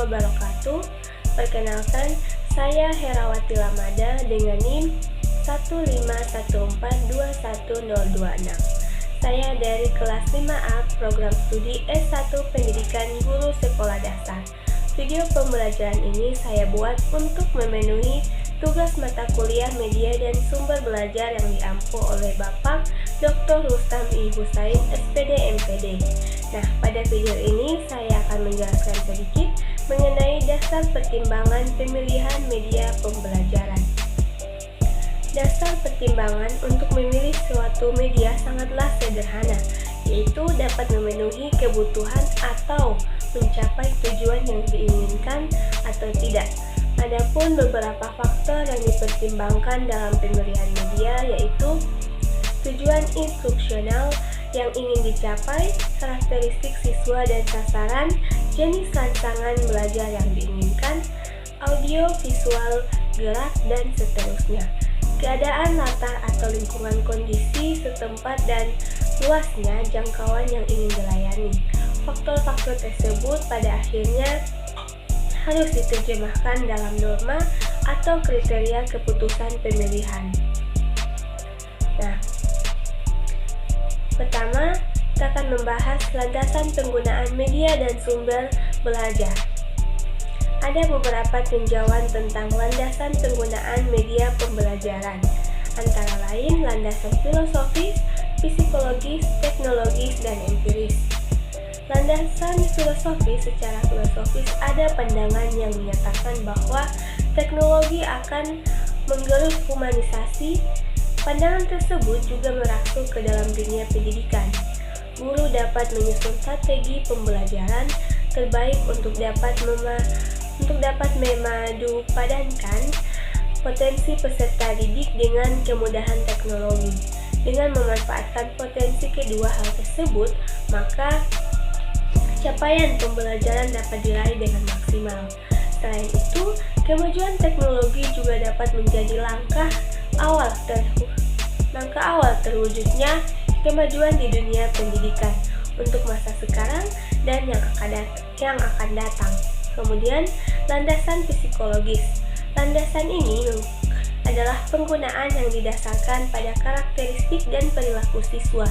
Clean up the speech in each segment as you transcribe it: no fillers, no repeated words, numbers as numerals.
wabarakatuh. Perkenalkan, saya Herawati Lamada dengan NIM 151421026. Saya dari kelas 5A program studi S1 Pendidikan Guru Sekolah Dasar. Video pembelajaran ini saya buat untuk memenuhi tugas mata kuliah media dan sumber belajar yang diampu oleh Bapak Dr. Rustam I. Husain, SPD MPD. Nah, pada video ini saya akan menjelaskan sedikit mengenai dasar pertimbangan pemilihan media pembelajaran. Dasar pertimbangan untuk memilih suatu media sangatlah sederhana, yaitu dapat memenuhi kebutuhan atau mencapai tujuan yang diinginkan atau tidak. Adapun beberapa faktor yang dipertimbangkan dalam pemilihan media yaitu tujuan instruksional yang ingin dicapai, karakteristik siswa dan sasaran, jenis rancangan belajar yang diinginkan, audio, visual, gerak, dan seterusnya. Keadaan latar atau lingkungan kondisi setempat dan luasnya jangkauan yang ingin dilayani. Faktor-faktor tersebut pada akhirnya harus diterjemahkan dalam norma atau kriteria keputusan pemilihan. Nah, pertama, kita akan membahas landasan penggunaan media dan sumber belajar. Ada beberapa tinjauan tentang landasan penggunaan media pembelajaran, antara lain landasan filosofis, psikologis, teknologis, dan empiris. Landasan filosofis, secara filosofis ada pandangan yang menyatakan bahwa teknologi akan menggerus humanisasi. Pandangan tersebut juga merasuk ke dalam dunia pendidikan. Guru dapat menyusun strategi pembelajaran terbaik untuk dapat memadupadankan potensi peserta didik dengan kemudahan teknologi. Dengan memanfaatkan potensi kedua hal tersebut, maka capaian pembelajaran dapat diraih dengan maksimal. Selain itu, kemajuan teknologi juga dapat menjadi langkah awal terwujudnya kemajuan di dunia pendidikan untuk masa sekarang dan yang akan datang. Kemudian, landasan psikologis. Landasan ini adalah penggunaan yang didasarkan pada karakteristik dan perilaku siswa.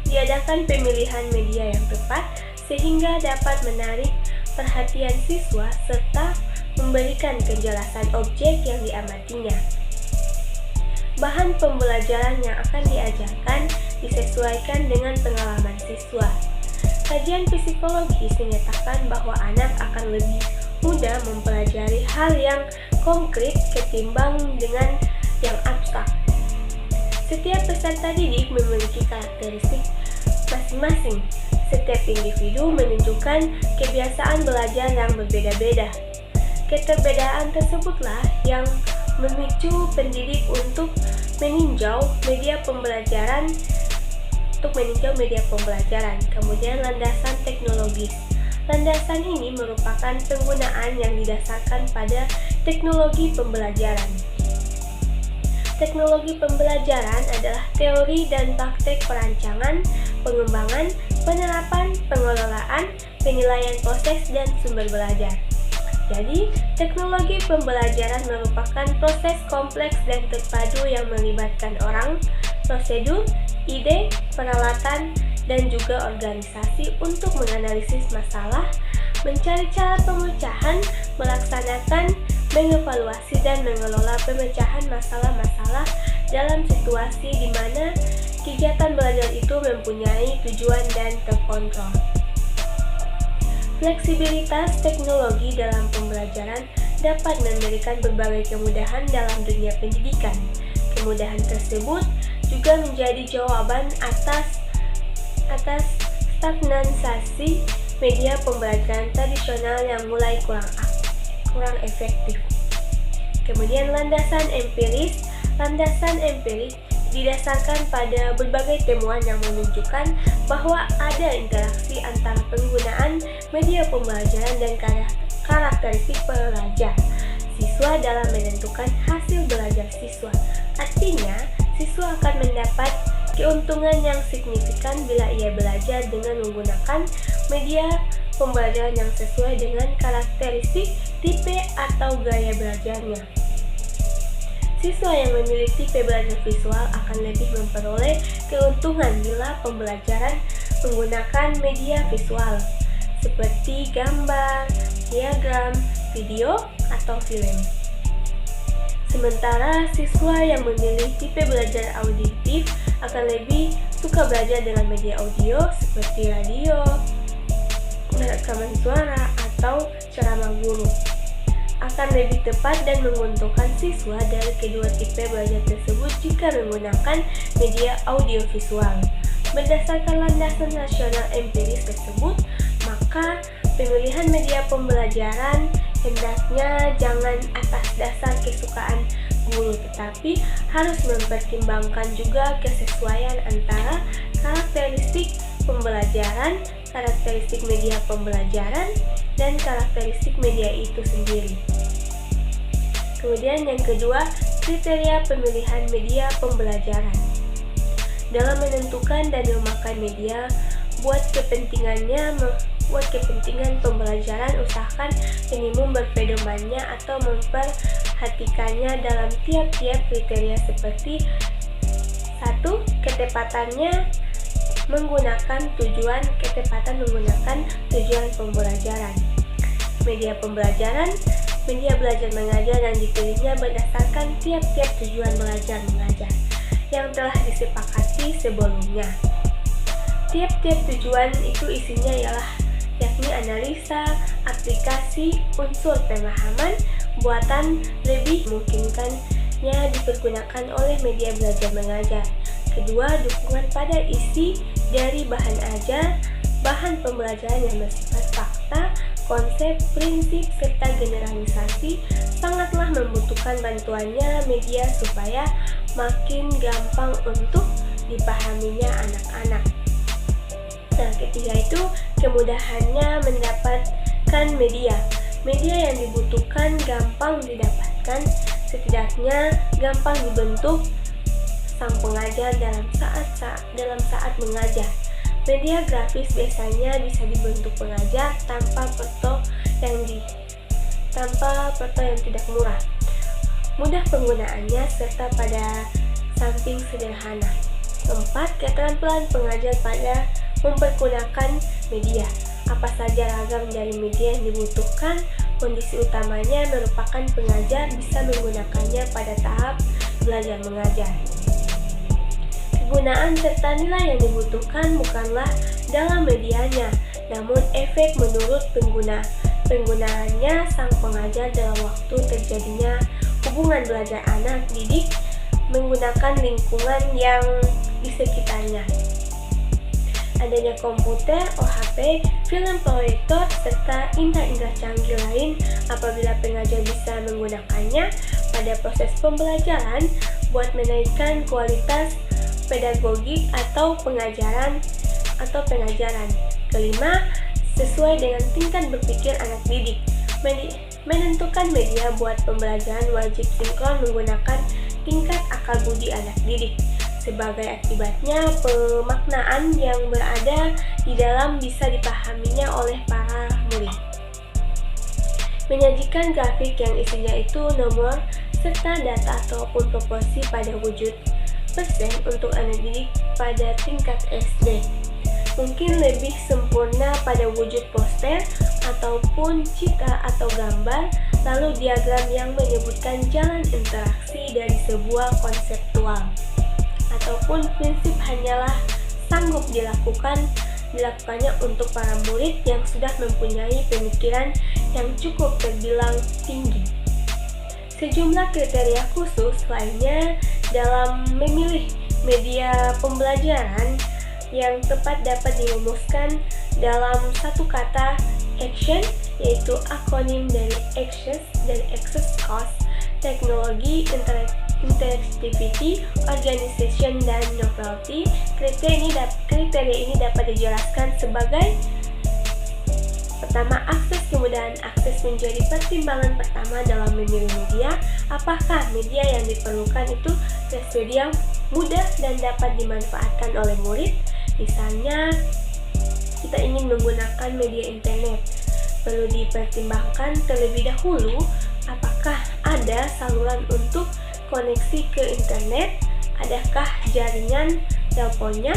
Diadakan pemilihan media yang tepat sehingga dapat menarik perhatian siswa serta memberikan kejelasan objek yang diamatinya. Bahan pembelajaran yang akan diajarkan disesuaikan dengan pengalaman siswa. Kajian psikologis menyatakan bahwa anak akan lebih mudah mempelajari hal yang konkret ketimbang dengan yang abstrak. Setiap peserta didik memiliki karakteristik masing-masing. Setiap individu menunjukkan kebiasaan belajar yang berbeda-beda. Keterbedaan tersebutlah yang memicu pendidik untuk meninjau media pembelajaran. Kemudian landasan teknologis. Landasan ini merupakan penggunaan yang didasarkan pada teknologi pembelajaran. Teknologi pembelajaran adalah teori dan praktek perancangan, pengembangan, penerapan, pengelolaan, penilaian proses, dan sumber belajar. Jadi, teknologi pembelajaran merupakan proses kompleks dan terpadu yang melibatkan orang, prosedur, ide, peralatan, dan juga organisasi untuk menganalisis masalah, mencari cara pemecahan, melaksanakan, mengevaluasi, dan mengelola pemecahan masalah-masalah dalam situasi di mana kegiatan belajar itu mempunyai tujuan dan terkontrol. Fleksibilitas teknologi dalam pembelajaran dapat memberikan berbagai kemudahan dalam dunia pendidikan. Kemudahan tersebut juga menjadi jawaban atas stagnansasi media pembelajaran tradisional yang mulai kurang efektif. Kemudian landasan empiris. Landasan empirik didasarkan pada berbagai temuan yang menunjukkan bahwa ada interaksi antara penggunaan media pembelajaran dan karakteristik pelajar siswa dalam menentukan hasil belajar siswa. Artinya, siswa akan mendapat keuntungan yang signifikan bila ia belajar dengan menggunakan media pembelajaran yang sesuai dengan karakteristik, tipe, atau gaya belajarnya. Siswa yang memilih tipe belajar visual akan lebih memperoleh keuntungan bila pembelajaran menggunakan media visual seperti gambar, diagram, video, atau film. Sementara siswa yang memilih tipe belajar auditif akan lebih suka belajar dengan media audio seperti radio, rekaman suara, atau ceramah guru. Akan lebih tepat dan menguntungkan siswa dari kedua tipe belajar tersebut jika menggunakan media audiovisual. Berdasarkan landasan rasional empiris tersebut, maka pemilihan media pembelajaran hendaknya jangan atas dasar kesukaan guru, tetapi harus mempertimbangkan juga kesesuaian antara karakteristik pembelajaran, karakteristik media pembelajaran, dan karakteristik media itu sendiri. Kemudian yang kedua, kriteria pemilihan media pembelajaran. Dalam menentukan dan memakai media, buat kepentingan pembelajaran, usahakan minimum berpedomannya atau memperhatikannya dalam tiap-tiap kriteria seperti 1. Ketepatan menggunakan tujuan pembelajaran. Media pembelajaran, media belajar mengajar yang dipilihnya berdasarkan tiap-tiap tujuan belajar mengajar yang telah disepakati sebelumnya. Tiap-tiap tujuan itu isinya ialah yakni analisa, aplikasi, unsur pemahaman, buatan lebih memungkinkannya dipergunakan oleh media belajar mengajar. Kedua, dukungan pada isi dari bahan ajar, bahan pembelajaran yang bersifat fakta, konsep, prinsip, serta generalisasi sangatlah membutuhkan bantuannya media supaya makin gampang untuk dipahaminya anak-anak. Nah, ketiga itu kemudahannya mendapatkan media. Media yang dibutuhkan gampang didapatkan, setidaknya gampang dibentuk sang pengajar dalam saat mengajar. Media grafis biasanya bisa dibentuk pengajar tanpa foto yang tidak murah, mudah penggunaannya, serta pada samping sederhana. Keempat, keterampilan pengajar pada mempergunakan media. Apa saja ragam dari media yang dibutuhkan, kondisi utamanya merupakan pengajar bisa menggunakannya pada tahap belajar mengajar. Kegunaan serta nilai yang dibutuhkan bukanlah dalam medianya, namun efek menurut penggunaannya sang pengajar dalam waktu terjadinya hubungan belajar anak didik menggunakan lingkungan yang di sekitarnya. Adanya komputer, OHP, film proyektor, serta indera-indera canggih lain apabila pengajar bisa menggunakannya pada proses pembelajaran buat menaikkan kualitas pedagogik atau pengajaran. Kelima, sesuai dengan tingkat berpikir anak didik. Menentukan media buat pembelajaran wajib sinkron menggunakan tingkat akal budi anak didik. Sebagai akibatnya, pemaknaan yang berada di dalam bisa dipahaminya oleh para murid. Menyajikan grafik yang isinya itu nomor serta data ataupun proporsi pada wujud persen untuk anak didik pada tingkat SD. Mungkin lebih sempurna pada wujud poster ataupun citra atau gambar, lalu diagram yang menyebutkan jalan interaksi dari sebuah konseptual ataupun prinsip hanyalah sanggup dilakukannya untuk para murid yang sudah mempunyai pemikiran yang cukup terbilang tinggi. Sejumlah kriteria khusus lainnya dalam memilih media pembelajaran yang tepat dapat dirumuskan dalam satu kata action, yaitu akronim dari access, cost, teknologi, interactivity, organization, dan novelty. Kriteria ini dapat dijelaskan sebagai: pertama, akses. Kemudahan akses menjadi pertimbangan pertama dalam memilih media. Apakah media yang diperlukan itu tersedia, mudah, dan dapat dimanfaatkan oleh murid? Misalnya, kita ingin menggunakan media internet, perlu dipertimbangkan terlebih dahulu apakah ada saluran untuk koneksi ke internet, adakah jaringan teleponnya.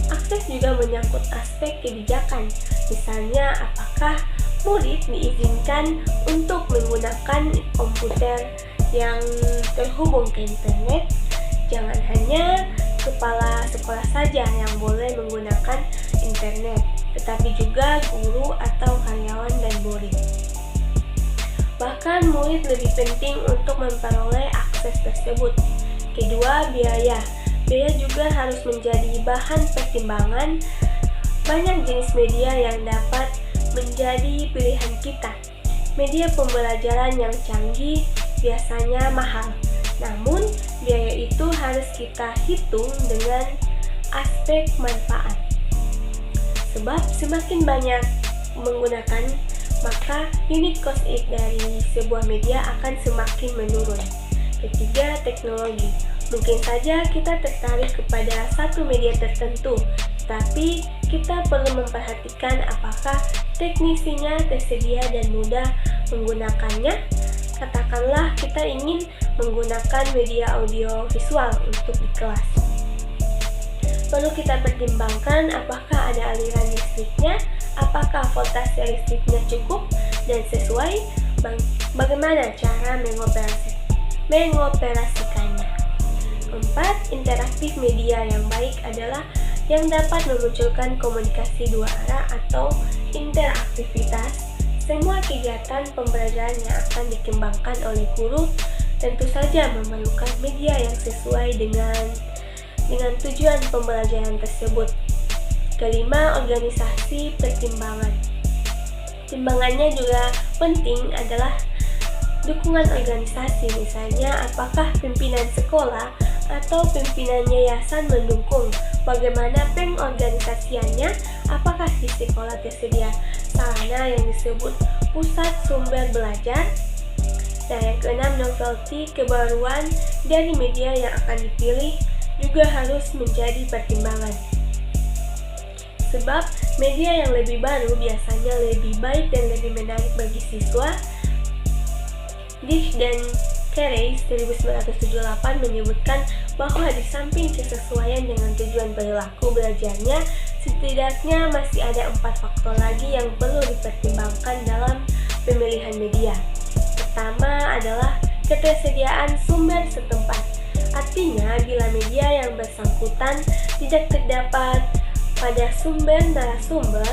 Akses juga menyangkut aspek kebijakan, misalnya apakah murid diizinkan untuk menggunakan komputer yang terhubung ke internet. Jangan hanya kepala sekolah saja yang boleh menggunakan internet, tetapi juga guru atau karyawan dan murid. Bahkan murid lebih penting untuk memperoleh akses tersebut. Kedua, biaya. Biaya juga harus menjadi bahan pertimbangan. Banyak jenis media yang dapat menjadi pilihan kita. Media pembelajaran yang canggih biasanya mahal, namun biaya itu harus kita hitung dengan aspek manfaat. Sebab semakin banyak menggunakan, maka unit cost dari sebuah media akan semakin menurun. Ketiga, teknologi. Mungkin saja kita tertarik kepada satu media tertentu, tapi kita perlu memperhatikan apakah teknisinya tersedia dan mudah menggunakannya. Katakanlah kita ingin menggunakan media audio visual untuk di kelas. Perlu kita pertimbangkan apakah ada aliran listriknya, apakah voltase listriknya cukup dan sesuai, bagaimana cara mengoperasikannya. 4. Interaktif media yang baik adalah yang dapat memunculkan komunikasi dua arah atau interaktivitas. Semua kegiatan pembelajaran yang akan dikembangkan oleh guru tentu saja memerlukan media yang sesuai dengan tujuan pembelajaran tersebut. Kelima, organisasi pertimbangan. Timbangannya juga penting adalah dukungan organisasi, misalnya apakah pimpinan sekolah atau pimpinan yayasan mendukung, bagaimana pengorganisasiannya, apakah di sekolah tersedia sarana yang disebut pusat sumber belajar. Dan yang keenam, novelty, kebaruan dari media yang akan dipilih juga harus menjadi pertimbangan. Sebab media yang lebih baru biasanya lebih baik dan lebih menarik bagi siswa. Dish dan Carey 1978 menyebutkan bahwa di samping kesesuaian dengan tujuan perilaku belajarnya, setidaknya masih ada 4 faktor lagi yang perlu dipertimbangkan dalam pemilihan media. Pertama adalah ketersediaan sumber setempat. Artinya, bila media yang bersangkutan tidak terdapat pada sumber-sumber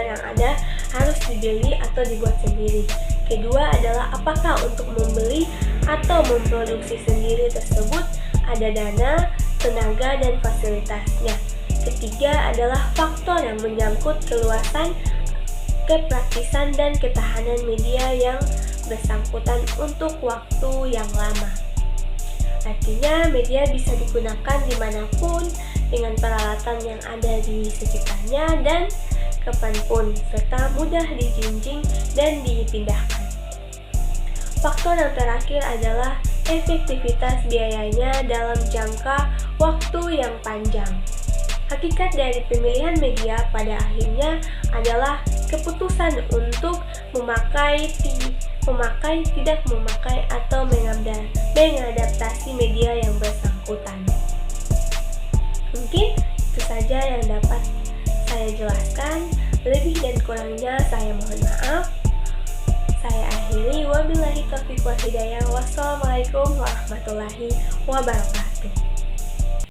yang ada, harus dibeli atau dibuat sendiri. Kedua adalah apakah untuk membeli atau memproduksi sendiri tersebut ada dana, tenaga, dan fasilitasnya. Ketiga adalah faktor yang menyangkut keluasan, kepraktisan, dan ketahanan media yang bersangkutan untuk waktu yang lama. Artinya media bisa digunakan dimanapun dengan peralatan yang ada di sekitarnya dan kapanpun, serta mudah dijinjing dan dipindahkan. Faktor yang terakhir adalah efektivitas biayanya dalam jangka waktu yang panjang. Hakikat dari pemilihan media pada akhirnya adalah keputusan untuk memakai, tidak memakai, atau mengadaptasi media yang bersangkutan. Mungkin itu saja yang dapat saya jelaskan. Lebih dan kurangnya saya mohon maaf. Saya akhiri. Wabillahi taufiq wal hidayah. Wassalamualaikum warahmatullahi wabarakatuh.